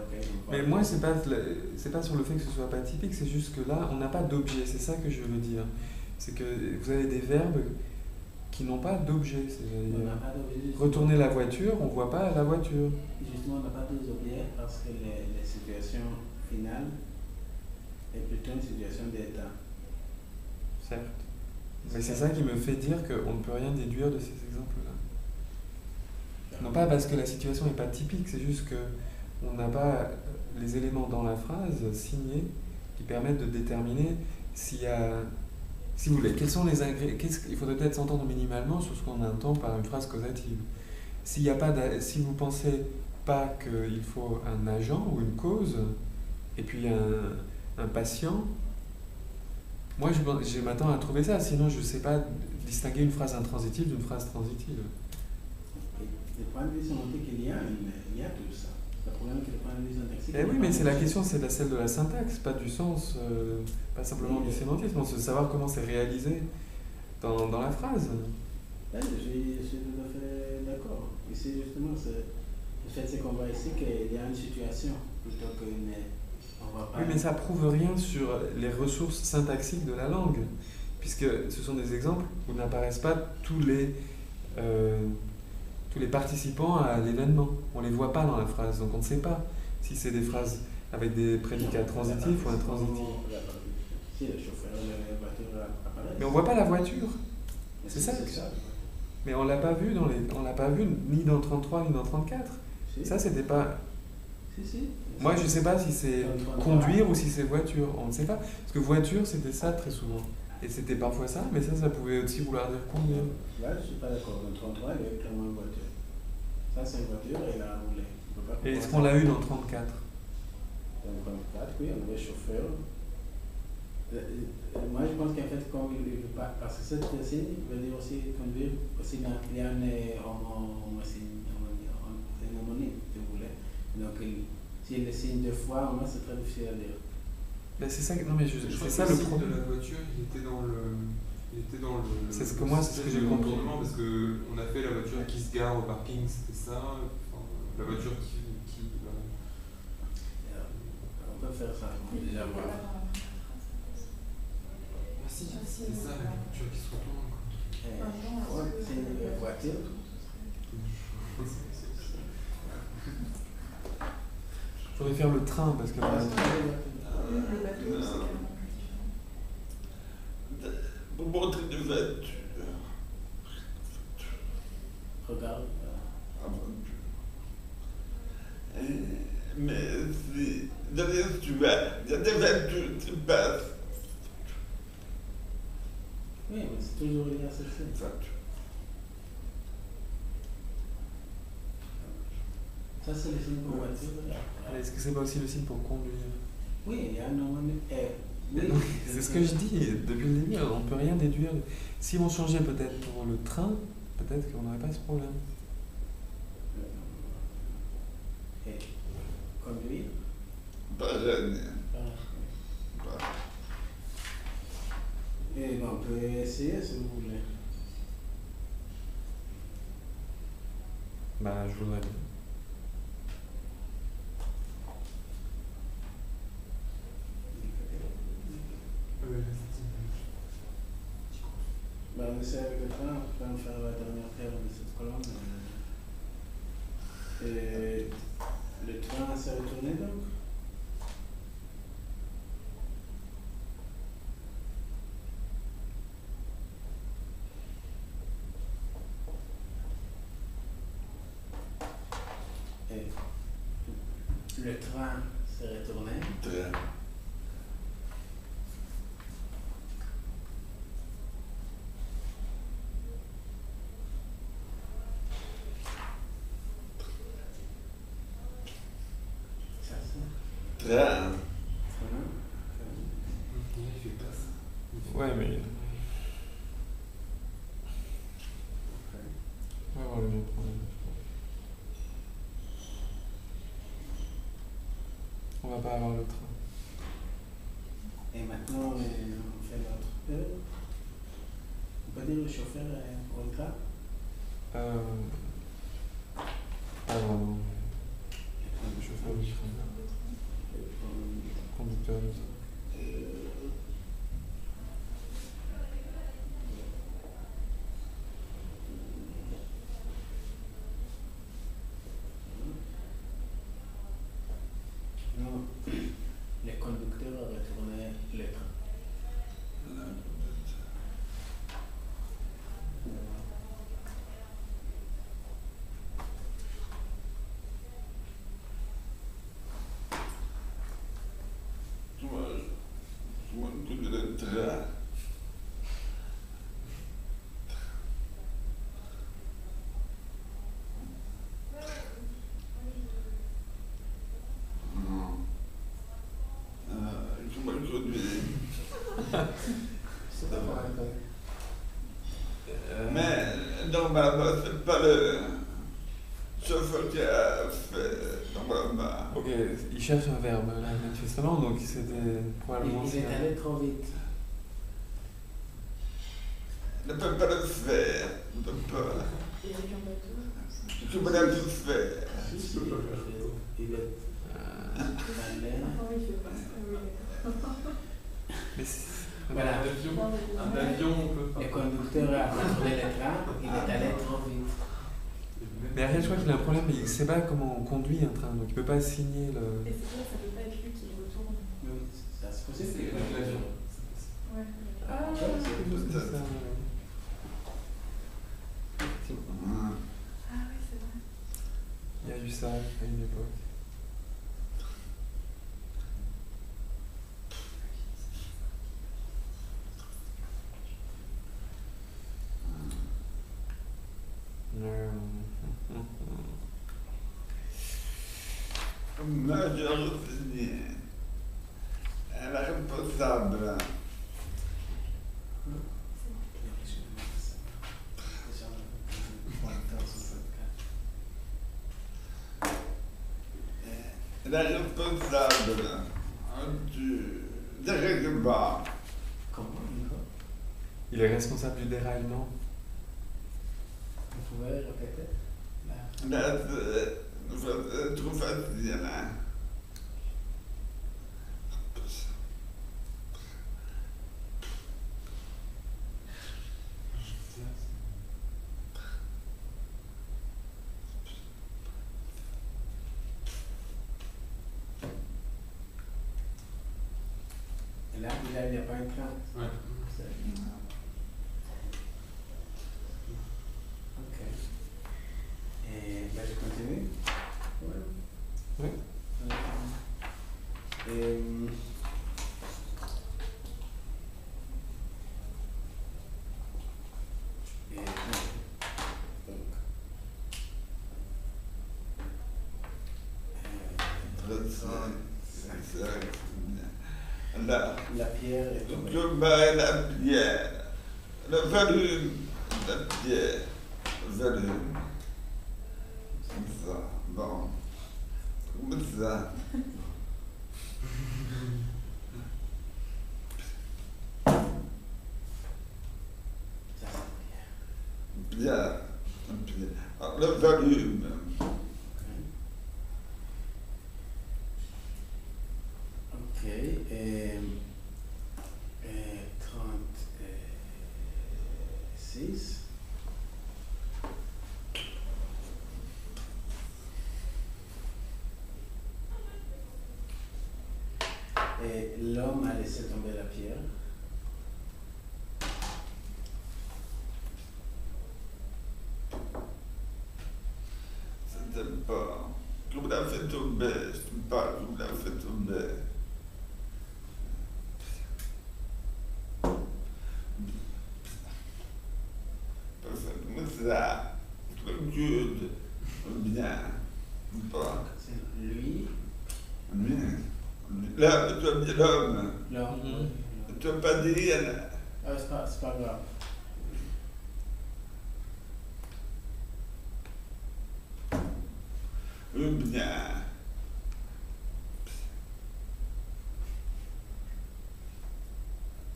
ok. Mais moi, c'est pas sur le fait que ce soit pas typique, c'est juste que là, on n'a pas d'objet, c'est ça que je veux dire. C'est que vous avez des verbes qui n'ont pas d'objet. On n'a pas d'objet. Retourner la voiture, on voit pas la voiture. Justement, on n'a pas d'objet parce que les situations finales est plutôt une situation d'état. Certes. Mais c'est ça qui me fait dire qu'on ne peut rien déduire de ces exemples-là. Non pas parce que la situation n'est pas typique, c'est juste qu'on n'a pas les éléments dans la phrase signés qui permettent de déterminer s'il y a... Si vous voulez, quels sont les ingrédients... Il faudrait peut-être s'entendre minimalement sur ce qu'on entend par une phrase causative. S'il y a pas si vous ne pensez pas qu'il faut un agent ou une cause, et puis un patient, moi je m'attends à trouver ça, sinon je ne sais pas distinguer une phrase intransitive d'une phrase transitive. Du point de vue sémantique, il y a tout ça. Le problème est que le point de vue syntaxique... Eh oui, mais c'est la question, c'est celle de la syntaxe, pas du sens, pas simplement du sémantisme, c'est de savoir comment c'est réalisé dans la phrase. Oui, je suis tout à fait d'accord. Ici, justement, le fait c'est qu'on voit ici qu'il y a une situation plutôt qu'une... Oui, mais ça prouve rien sur les ressources syntaxiques de la langue, puisque ce sont des exemples où n'apparaissent pas tous les participants à l'événement. On ne les voit pas dans la phrase, donc on ne sait pas si c'est des phrases avec des prédicats transitifs ou intransitifs. Si, le chauffeur, la voiture apparaît. Mais on ne voit pas la voiture. C'est ça. Mais on l'a pas vu on l'a pas vu ni dans 33 ni dans 34. Si. Ça, c'était pas... Si. Moi, je ne sais pas si c'est conduire ou si c'est voiture. On ne sait pas. Parce que voiture, c'était ça très souvent. Et c'était parfois ça, mais ça pouvait aussi vouloir dire conduire. Là, je ne suis pas d'accord. Dans 33, il y avait clairement une voiture. Ça, c'est une voiture et elle a roulé. Et est-ce qu'on l'a eu dans 34 ? Dans 34, oui, on avait chauffeur. Moi, je pense qu'en fait, quand il ne veut pas, parce que cette signe veut dire aussi conduire, aussi il y a un homonyme, si vous voulez. Donc, si il le signe deux fois, moi, c'est très difficile à dire. Ben c'est ça, non mais c'est ça le problème. De la voiture, il était dans le c'est ce que moi, c'est ce que j'ai compris. Parce qu'on a fait la voiture qui se gare au parking, c'était ça. Enfin, la voiture qui on peut faire ça, déjà voir. Si, c'est ça, la voiture qui se retourne. C'est une voiture. Je pourrais faire le train parce que... Le bateau, c'est pour montrer de voiture. Regarde. Mais si derrière tu vas, il y a des voitures qui passent. Oui, mais c'est toujours lié à cette chose. Ça, c'est le signe pour voiture. Est-ce que c'est pas aussi le signe pour conduire ? Oui, il y a un homonyme. Oui, c'est ce que je dis depuis le début, on ne peut rien déduire. Si on changeait peut-être pour le train, peut-être qu'on n'aurait pas ce problème. Et conduire. Et on peut essayer si vous voulez. Bah, je voudrais bien. Bah, on essaie avec le train, on peut en faire la dernière paire de cette colonne. Et le train s'est retourné donc. Et le train s'est retourné. Ouais, mais... On va avoir le même problème. On va pas avoir le train. Et maintenant, on fait l'autre peur. On peut dire le chauffeur rentra. Pas vraiment. Le chauffeur du train. conducteur de ça. Non, les conducteurs retournaient le train. Je m'occupe le train. Je m'occupe C'est pas vrai. Mais normalement, c'est pas le chauffeur qui a fait normalement. Ok, il cherche un verbe là, manifestement, donc c'était probablement Il est ça. allé trop vite. Il ne peut pas le faire. Il ne peut pas. Et avec un bateau. Je peux le faire. Si, il est allé. Enfin, oui, il fait pas ça. Oui, d'accord. Mais c'est- Voilà. Un avion, on peut pas. Le conducteur a contrôlé le train, il est allé trop vite. Mais après, je crois qu'il a un problème, il ne sait pas comment on conduit un train, donc il ne peut pas signer le. Et c'est vrai, ça peut pas être lui qui retourne. Oui, ça se C'est possible. avec l'avion. Ouais. Ah, C'est juste ça, ouais. Ah oui, c'est vrai. Il y a eu ça à une époque. Major signé. Elle est responsable. Elle est responsable du dérèglement. Comment une fois Il est responsable du déraillement. Vous pouvez répéter là. Là, c'est trop facile. Hein? Et là, il n'y a pas un train. Ouais. C'est- Ok. Et ben, je continue. Oui. Et, donc, Là, la pierre est tombée. je bats la pierre. Le volume de la pierre. Le volume. Comme ça. Bon. Comme ça. Ça, c'est Bien. Bien. Alors, le volume. ok. Et 36. Et l'homme a laissé tomber la pierre. C'était pas. Comme l'a fait tomber. C'est pas comme l'a fait tomber. Parce que comme ça. Tranquille. Bien. Pas. C'est lui, Bien. Là, tu as dit l'homme. l'homme. Mhm. Tu n'as pas dit rien. Ah, c'est pas grave. Bien.